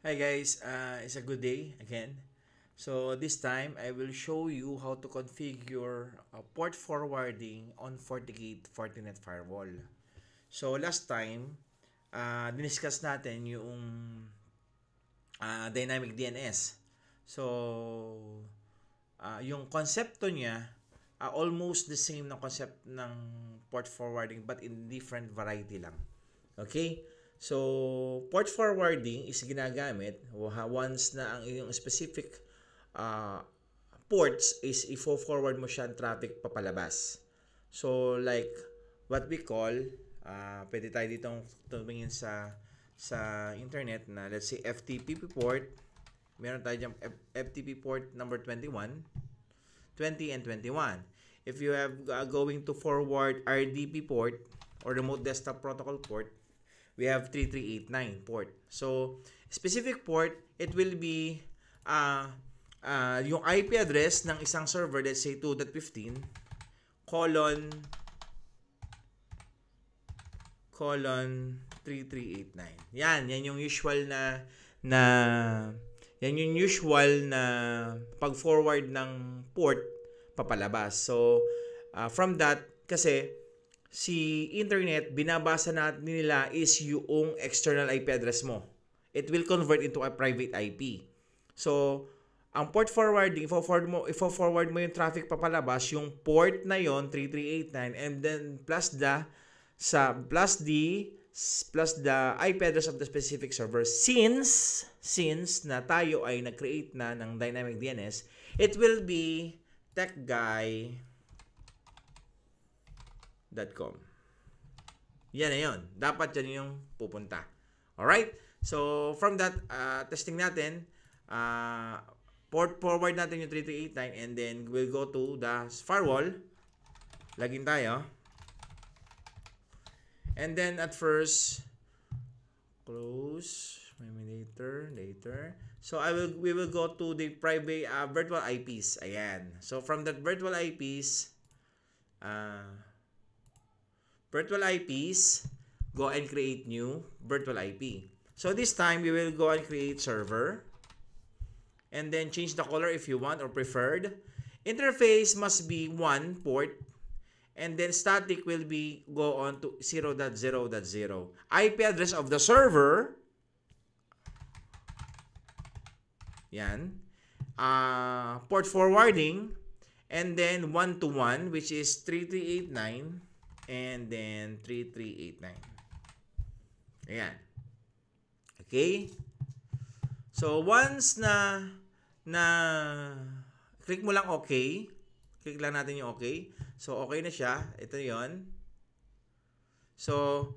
Hi guys, it's a good day again. So this time I will show you how to configure port forwarding on FortiGate Fortinet firewall. So last time, diniscuss natin yung dynamic DNS. So yung konsepto niya almost the same na concept ng port forwarding but in different variety lang. Okay? So, port forwarding is ginagamit once na ang iyong specific uh, ports is i-forward mo siya ang traffic papalabas. So, like what we call, pwede tayo ditong tumingin sa internet na let's say FTP port. Meron tayo dyan FTP port number 21, 20 and 21. If you have going to forward RDP port or remote desktop protocol port, we have 3389 port. So, specific port, it will be yung IP address ng isang server, let's say 2.15 colon 3389. Yan yung usual na yan yung usual na pag-forward ng port papalabas. So, from that, kasi si internet, binabasa natin nila is yung external IP address mo. It will convert into a private IP. So, ang port forwarding, ifo-forward mo yung traffic papalabas, yung port na yon 3389 and then plus the IP address of the specific server. Since na tayo ay nag-create na ng dynamic DNS, it will be techguy.com. Yan na yun. Dapat yan yung pupunta. Alright? So, from that, testing natin, port forward natin yung 3389 and then we'll go to the firewall. Login tayo. And then at first, close. Maybe later. So, we will go to the private virtual IPs. Ayan. So, from that virtual IPs, go and create new virtual IP. So this time, we will go and create server. And then change the color if you want or preferred. Interface must be 1 port. And then static will be go on to 0.0.0. IP address of the server. Yan. Port forwarding. And then 1-to-1 which is 3389. And then 3389. Ayan. Okay? So, once na click mo lang okay. Click lang natin yung okay. So, okay na siya. Ito yon. So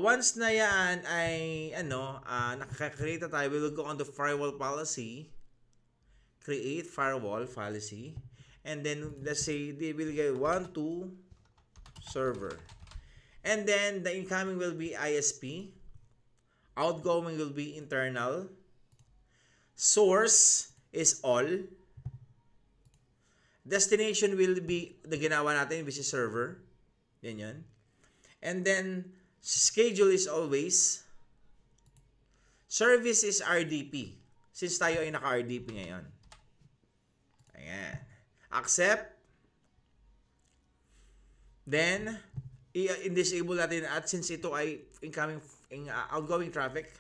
once na yan ay, nakaka-create na tayo, we will go on to firewall policy. Create firewall policy. And then, let's say, they will get 1 to server. And then, the incoming will be ISP. Outgoing will be internal. Source is all. Destination will be the ginawa natin, which is server. Yan yun. And then, schedule is always. Service is RDP. Since tayo ay naka-RDP ngayon. Ayan. Accept. Then, i-disable natin at since ito ay outgoing traffic.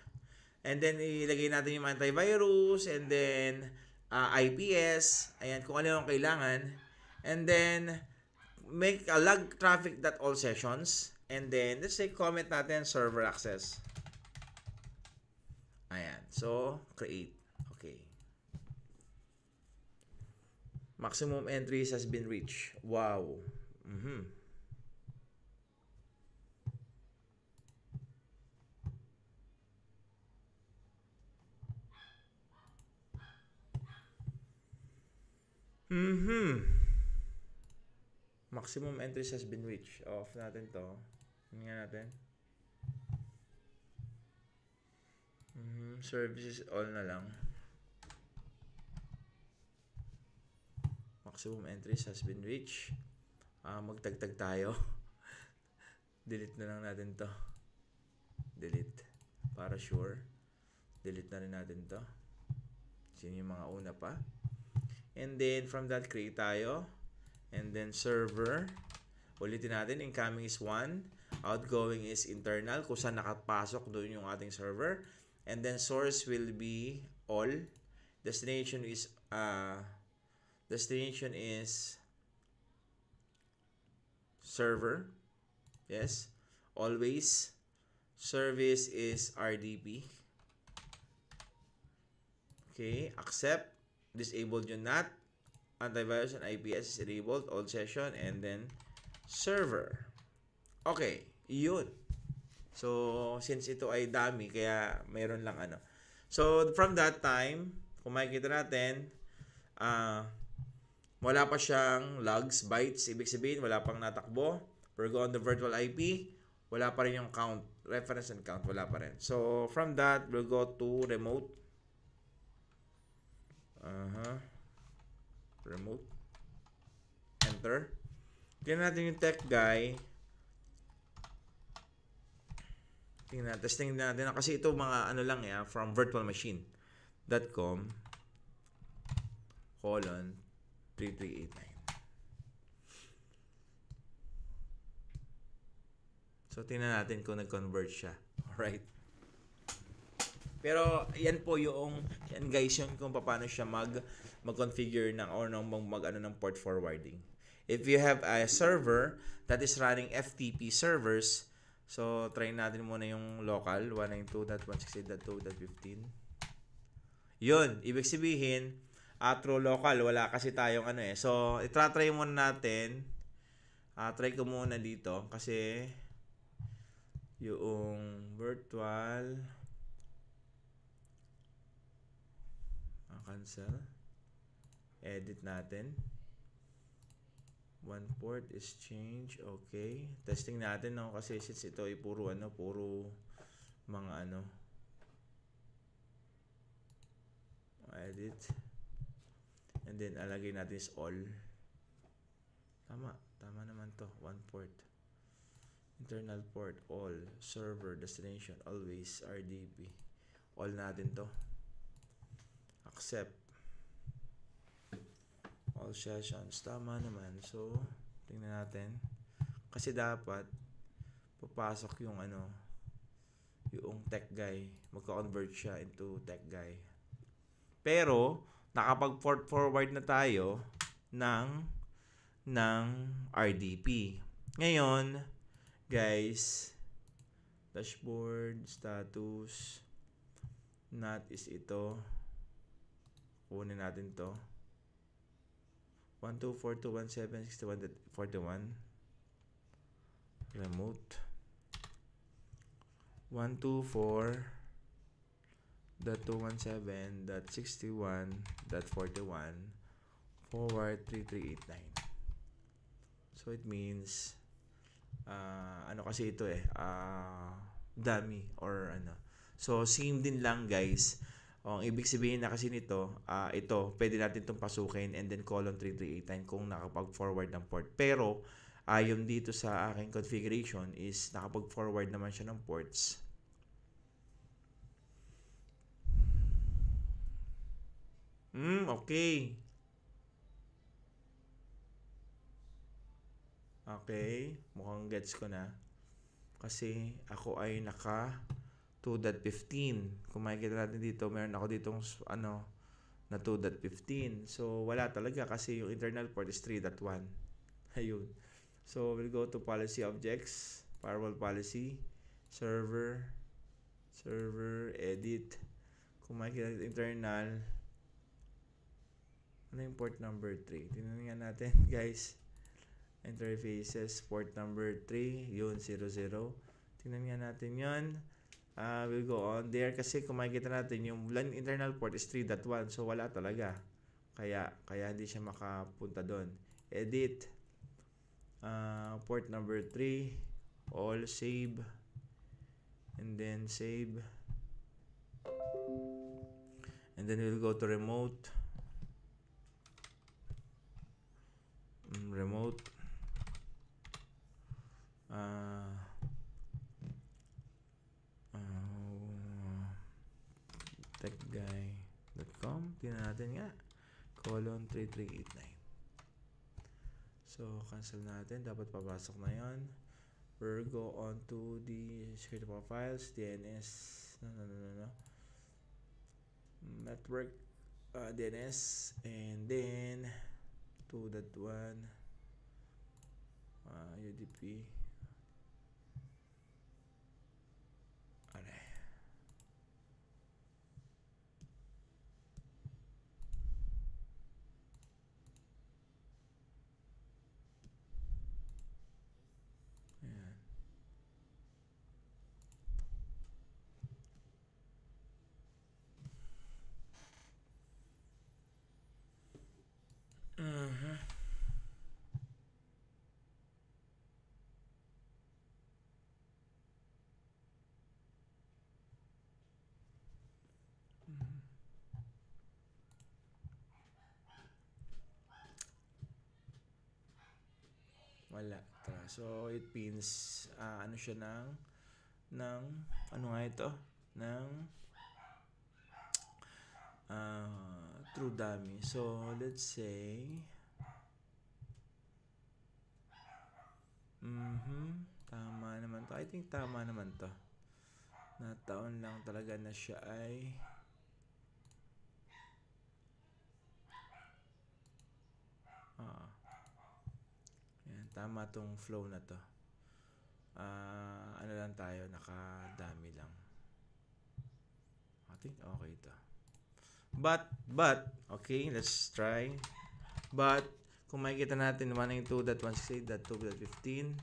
And then, ilagay natin yung antivirus and then IPS. Ayan, kung ano yung kailangan. And then, make a log traffic.all sessions. And then, let's say, comment natin server access. Ayan. So, create. Okay. Maximum entries has been reached. Wow. Maximum entries has been reached. Off natin to. Tingnan natin. Services all na lang. Maximum entries has been reached. Magtagtag tayo. Delete na lang natin to. Delete. Para sure. delete na rin natin to. Sino yung mga una pa. And then from that, create tayo. And then server. Ulitin natin, incoming is 1. Outgoing is internal. Kung saan nakapasok doon yung ating server. And then source will be all. Destination is server. Yes. Always. Service is RDP. Okay. Accept. Disabled yung NAT. Antivirus and IPS is enabled. All session. And then server. Okay. Yun. So, since ito ay dami, kaya mayroon lang ano. So, from that time, kung makikita natin, wala pa siyang logs, bytes. Ibig sabihin, wala pang natakbo. We're go on the virtual IP. Wala pa rin yung count. Reference and count. Wala pa rin. So, from that, we'll go to remote. Remote. Enter. Tingnan natin yung tech guy. Testing natin. Kasi ito mga ano lang from virtualmachine.com :3389. So, tingnan natin kung nag-convert siya. Alright. Pero, yan po yan guys, yung kung paano siya mag-configure ng or mag-ano ng port forwarding. If you have a server that is running FTP servers, so try natin muna yung local 192.168.2.15. Yun, ibig sabihin, through local, wala kasi tayong ano So, try muna natin. Try ko muna dito kasi yung virtual cancel. Edit natin. One port is change. Okay. Testing natin kasi since ito ay puro mga edit. And then alagay natin is all. Tama naman to. One port. Internal port, all. Server, destination, always, RDP. All natin to. Accept. All sessions. Tama naman. So, tingnan natin. Kasi dapat papasok yung yung tech guy. Magka-convert siya into tech guy. Pero, nakapag-port forward na tayo ng RDP. Ngayon, guys, dashboard, status, NAT is ito. Kunin natin to. 124.217.61.41. Remote. 124.217.61.41. Forward 3389. So it means kasi ito dummy or So same din lang guys. Ang ibig sabihin na kasi nito, ito, pwede natin itong pasukin and then colon 3389 kung nakapag-forward ng port. Pero, yung dito sa aking configuration is nakapag-forward naman siya ng ports. Okay. Okay, mukhang gets ko na. Kasi ako ay naka 2.15. Kung makikita natin dito, meron ako ditong na 2.15. So, wala talaga kasi yung internal port is 3.1. Ayun. So, we'll go to policy objects, firewall policy, server, edit. Kung makikita natin internal, ano yung port number 3? Tingnan nga natin, guys. Interfaces, port number 3, yun, 00. Tingnan nga natin yun. We'll go on there kasi kung makikita natin yung LAN internal port is 3.1 so wala talaga kaya hindi siya makapunta doon. Edit port number 3, all, save, and then save, and then we'll go to remote, techguy.com. Tingnan natin nga. :3389. So, cancel natin. Dapat papasok na yon. We'll go on to the security profiles, DNS, no. Network, DNS, and then 2.1, UDP. Wala. So, it means, ano siya ng ano nga ito? Ng true dummy. So, let's say, tama naman to. I think tama naman to. Nataon lang talaga na siya ay yan, tama tong flow na to. Ano lang tayo, nakadami lang. I think okay to. But, okay, let's try. But, kung makikita natin 192.168.2.15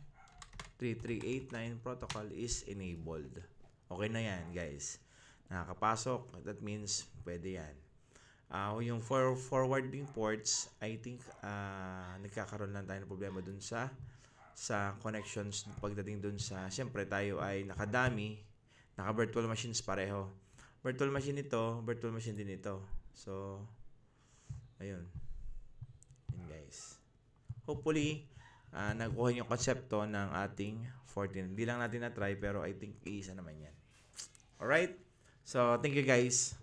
:3389 protocol is enabled. Okay na yan, guys. Nakakapasok. That means, pwede yan. Yung forwarding ports, I think, nagkakaroon lang tayo ng problema dun sa connections pagdating dun sa, siyempre tayo ay nakadami, naka-virtual machines pareho. Virtual machine ito, virtual machine din ito. So, ayun. Yun, guys. Hopefully, nakuha yung konsepto ng ating 14. Hindi lang natin na-try, pero I think iisa naman yan. Alright? So, thank you, guys.